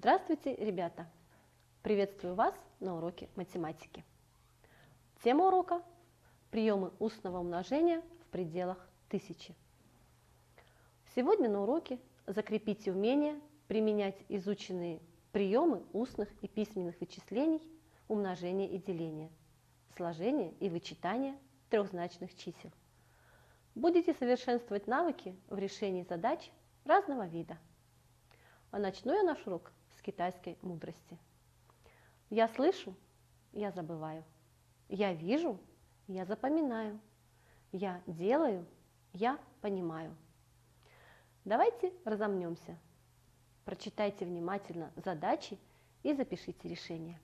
Здравствуйте, ребята! Приветствую вас на уроке математики. Тема урока – приемы устного умножения в пределах тысячи. Сегодня на уроке закрепите умение применять изученные приемы устных и письменных вычислений, умножения и деления, сложения и вычитания трехзначных чисел. Будете совершенствовать навыки в решении задач разного вида. А начну я наш урок с китайской мудрости. Я слышу, я забываю. Я вижу, я запоминаю. Я делаю, я понимаю. Давайте разомнемся. Прочитайте внимательно задачи и запишите решение.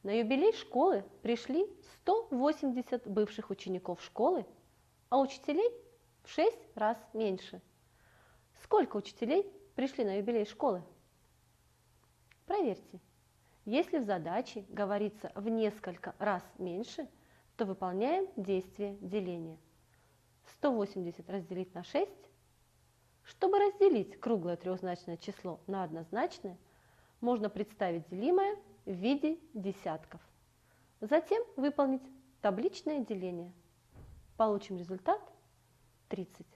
На юбилей школы пришли 180 бывших учеников школы, а учителей в 6 раз меньше. Сколько учителей пришли на юбилей школы? Проверьте. Если в задаче говорится в несколько раз меньше, то выполняем действие деления. 180 разделить на 6. Чтобы разделить круглое трехзначное число на однозначное, можно представить делимое в виде десятков. Затем выполнить табличное деление. Получим результат 30.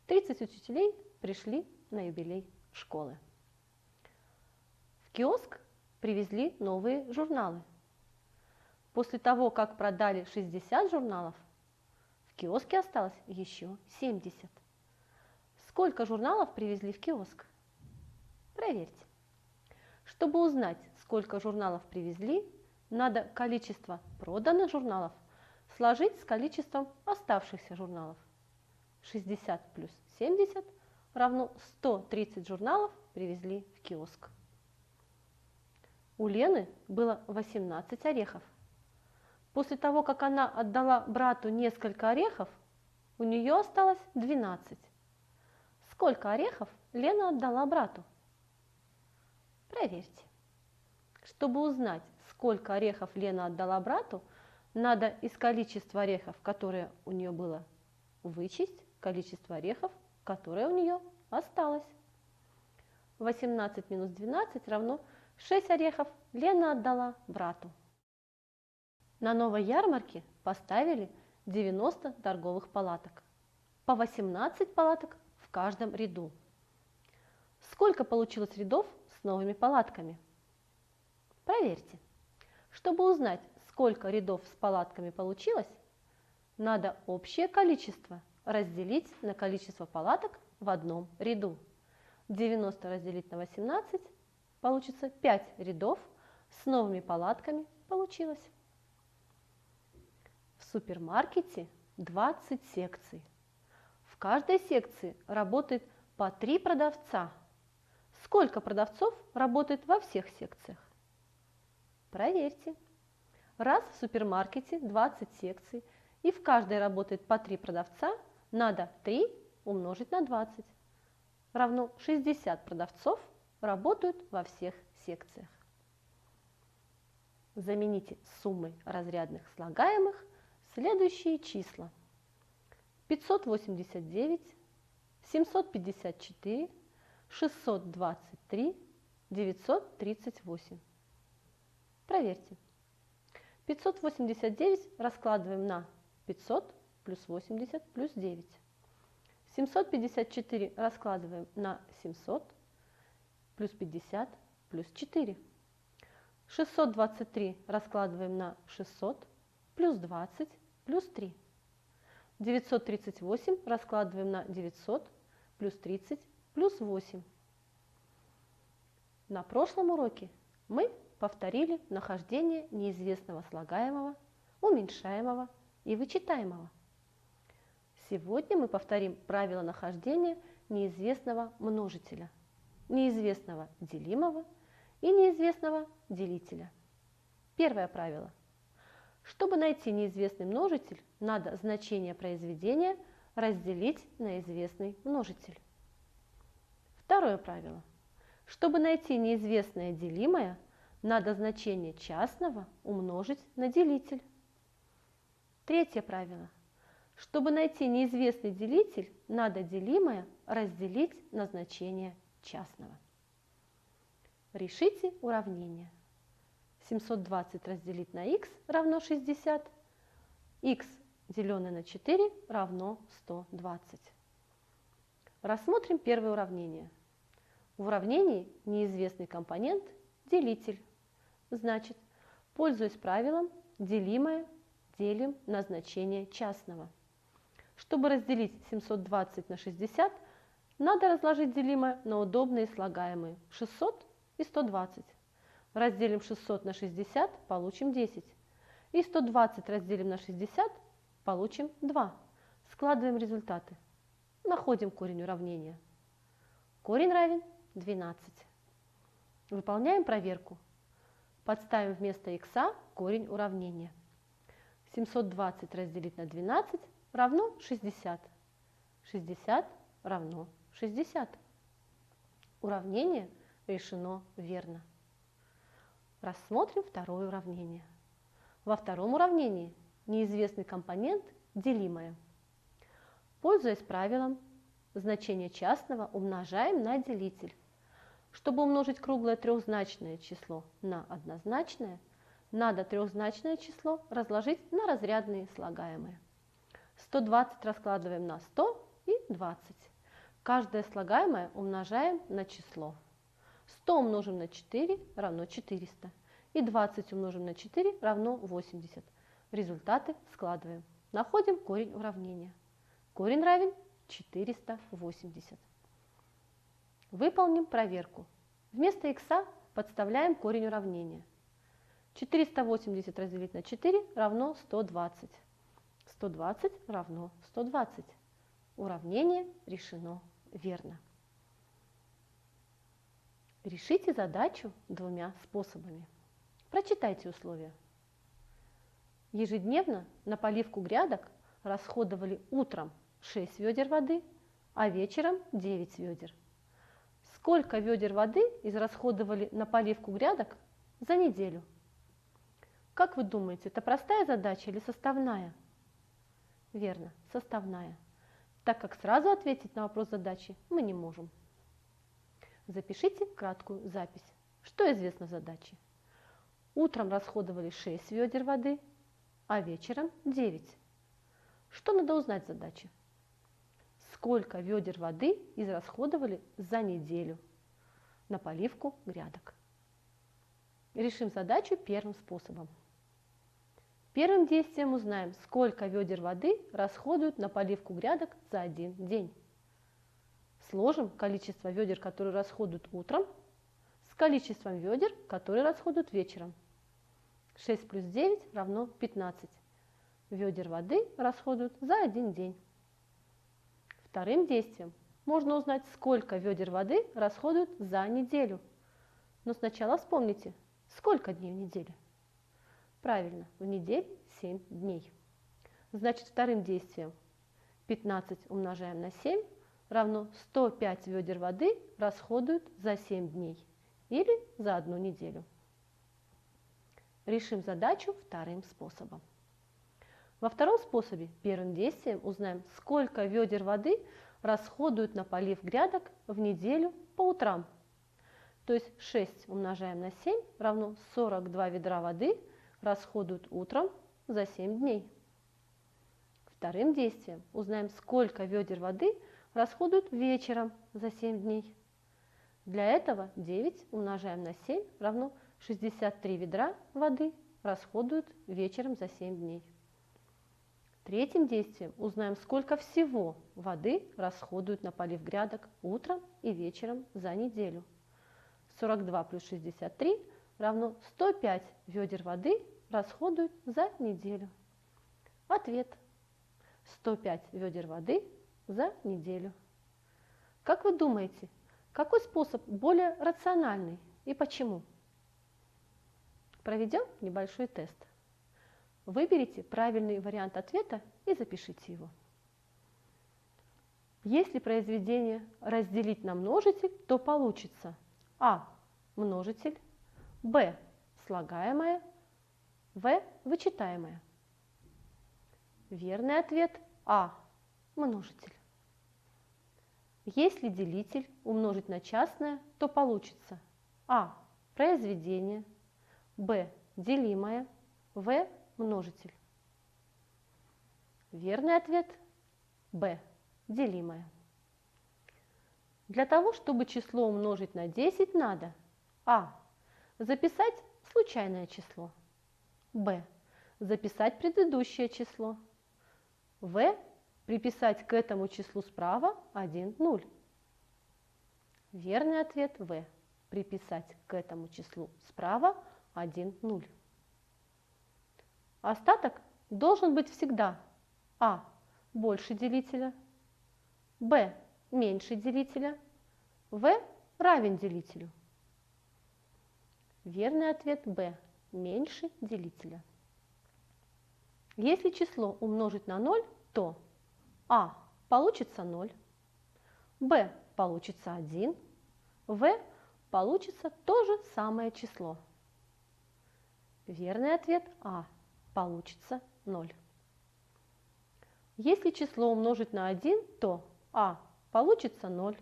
30 учителей пришли на юбилей школы. В киоск привезли новые журналы. После того, как продали 60 журналов, в киоске осталось еще 70. Сколько журналов привезли в киоск? Проверьте. Чтобы узнать, сколько журналов привезли, надо количество проданных журналов сложить с количеством оставшихся журналов. 60 плюс 70 равно 130 журналов привезли в киоск. У Лены было 18 орехов. После того, как она отдала брату несколько орехов, у нее осталось 12. Сколько орехов Лена отдала брату? Проверьте. Чтобы узнать, сколько орехов Лена отдала брату, надо из количества орехов, которое у нее было, вычесть количество орехов, которое у нее осталось. 18 минус 12 равно 6 орехов Лена отдала брату. На новой ярмарке поставили 90 торговых палаток. По 18 палаток в каждом ряду. Сколько получилось рядов с новыми палатками? Проверьте. Чтобы узнать, сколько рядов с палатками получилось, надо общее количество разделить на количество палаток в одном ряду. 90 разделить на 18 получится 5 рядов с новыми палатками получилось. В супермаркете 20 секций. В каждой секции работает по 3 продавца. Сколько продавцов работает во всех секциях? Проверьте. Раз в супермаркете 20 секций и в каждой работает по 3 продавца, надо 3 умножить на 20. Равно 60 продавцов работают во всех секциях. Замените суммой разрядных слагаемых следующие числа: 589, 754, 623, 938. Проверьте. 589 раскладываем на 500 плюс 80 плюс 9. 754 раскладываем на 700 плюс 50 плюс 4. 623 раскладываем на 600 плюс 20 плюс 3. 938 раскладываем на 900 плюс 30 плюс 8. На прошлом уроке мы повторили нахождение неизвестного слагаемого, уменьшаемого и вычитаемого. Сегодня мы повторим правило нахождения неизвестного множителя, неизвестного делимого и неизвестного делителя. Первое правило. Чтобы найти неизвестный множитель, надо значение произведения разделить на известный множитель. Второе правило. Чтобы найти неизвестное делимое, надо значение частного умножить на делитель. Третье правило. Чтобы найти неизвестный делитель, надо делимое разделить на значение частного. Решите уравнение. 720 разделить на х равно 60. Х, деленное на 4, равно 120. Рассмотрим первое уравнение. В уравнении неизвестный компонент – делитель. Значит, пользуясь правилом, делимое делим на значение частного. Чтобы разделить 720 на 60, надо разложить делимое на удобные слагаемые 600 и 120. Разделим 600 на 60, получим 10. И 120 разделим на 60, получим 2. Складываем результаты. Находим корень уравнения. Корень равен 12. Выполняем проверку. Подставим вместо х корень уравнения. 720 разделить на 12 равно 60. 60 равно 60. Уравнение решено верно. Рассмотрим второе уравнение. Во втором уравнении неизвестный компонент делимое. Пользуясь правилом, значение частного умножаем на делитель. Чтобы умножить круглое трехзначное число на однозначное, надо трехзначное число разложить на разрядные слагаемые. 120 раскладываем на 100 и 20. Каждое слагаемое умножаем на число. 100 умножим на 4 равно 400. И 20 умножим на 4 равно 80. Результаты складываем. Находим корень уравнения. Корень равен 480. Выполним проверку. Вместо х подставляем корень уравнения. 480 разделить на 4 равно 120. 120 равно 120. Уравнение решено верно. Решите задачу двумя способами. Прочитайте условия. Ежедневно на поливку грядок расходовали утром 6 ведер воды, а вечером 9 ведер. Сколько ведер воды израсходовали на поливку грядок за неделю? Как вы думаете, это простая задача или составная? Верно, составная, так как сразу ответить на вопрос задачи мы не можем. Запишите краткую запись. Что известно в задаче? Утром расходовали 6 ведер воды, а вечером 9. Что надо узнать в задаче? Сколько ведер воды израсходовали за неделю на поливку грядок? Решим задачу первым способом. Первым действием узнаем, сколько ведер воды расходуют на поливку грядок за один день. Сложим количество ведер, которые расходуют утром, с количеством ведер, которые расходуют вечером. 6 плюс 9 равно 15. Ведер воды расходуют за один день. Вторым действием можно узнать, сколько ведер воды расходуют за неделю. Но сначала вспомните, сколько дней в неделе? Правильно, в неделе 7 дней. Значит, вторым действием 15 умножаем на 7 равно 105 ведер воды расходуют за 7 дней или за одну неделю. Решим задачу вторым способом. Во втором способе первым действием узнаем, сколько ведер воды расходуют на полив грядок в неделю по утрам. То есть 6 умножаем на 7 равно 42 ведра воды расходуют утром за 7 дней. Вторым действием узнаем, сколько ведер воды расходуют вечером за 7 дней. Для этого 9 умножаем на 7 равно 63 ведра воды расходуют вечером за 7 дней. Третьим действием узнаем, сколько всего воды расходуют на полив грядок утром и вечером за неделю. 42 плюс 63 равно 105 ведер воды расходуют за неделю. Ответ: 105 ведер воды за неделю. Как вы думаете, какой способ более рациональный и почему? Проведем небольшой тест. Выберите правильный вариант ответа и запишите его. Если произведение разделить на множитель, то получится А – множитель, Б – слагаемое, В – вычитаемое. Верный ответ А – множитель. Если делитель умножить на частное, то получится А произведение, b делимое, v множитель. Верный ответ b делимое. Для того, чтобы число умножить на 10, надо а. Записать случайное число, б. Записать предыдущее число, в. Приписать к этому числу справа 1, 0. Верный ответ в. Приписать к этому числу справа 1, 0. Остаток должен быть всегда а. больше делителя, б. меньше делителя, в. равен делителю. Верный ответ б. Меньше делителя. Если число умножить на 0, то а. получится 0, б. получится 1, в. получится то же самое число. Верный ответ а. Получится 0. Если число умножить на 1, то а. получится 0,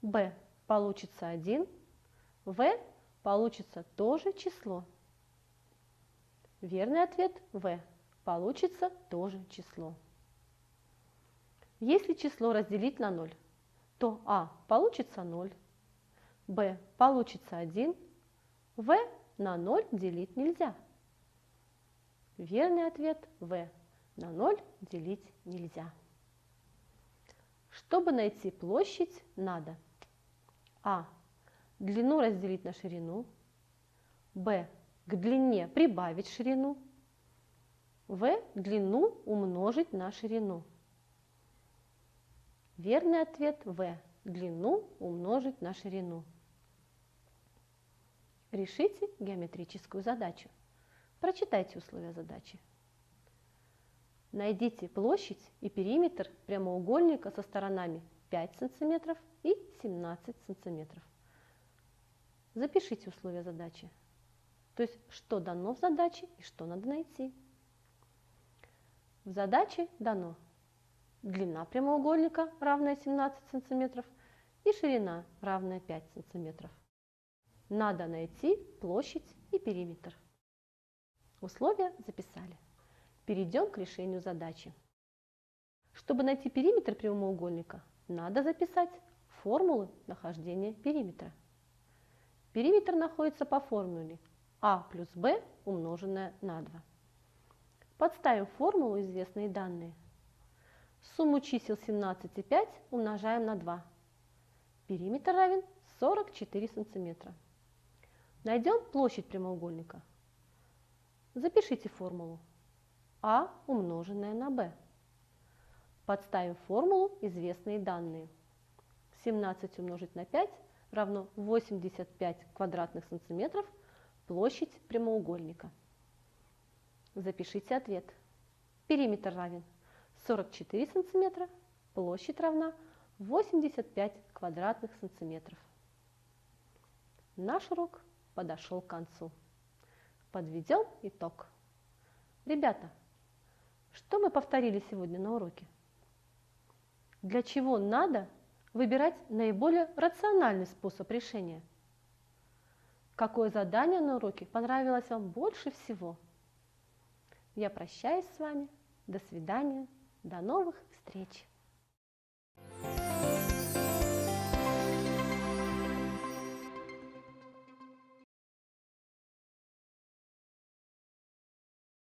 б. получится 1, в. получится то же число. Верный ответ в. Получится то же число. Если число разделить на 0, то а. получится 0, б. получится 1, в. на 0 делить нельзя. Верный ответ в. На 0 делить нельзя. Чтобы найти площадь, надо а. длину разделить на ширину, б. к длине прибавить ширину, в. длину умножить на ширину. Верный ответ в. Длину умножить на ширину. Решите геометрическую задачу. Прочитайте условия задачи. Найдите площадь и периметр прямоугольника со сторонами 5 см и 17 см. Запишите условия задачи. То есть, что дано в задаче и что надо найти. В задаче дано длина прямоугольника, равная 17 см, и ширина, равная 5 см. Надо найти площадь и периметр. Условия записали. Перейдем к решению задачи. Чтобы найти периметр прямоугольника, надо записать формулы нахождения периметра. Периметр находится по формуле а плюс b умноженное на 2. Подставим формулу известные данные. Сумму чисел 17 и 5 умножаем на 2. Периметр равен 44 см. Найдем площадь прямоугольника. Запишите формулу а умноженное на b. Подставим формулу известные данные. 17 умножить на 5 равно 85 квадратных сантиметров площадь прямоугольника. Запишите ответ. Периметр равен 44 сантиметра, площадь равна 85 квадратных сантиметров. Наш урок подошел к концу. Подведем итог. Ребята, что мы повторили сегодня на уроке? Для чего надо выбирать наиболее рациональный способ решения? Какое задание на уроке понравилось вам больше всего? Я прощаюсь с вами. До свидания. До новых встреч.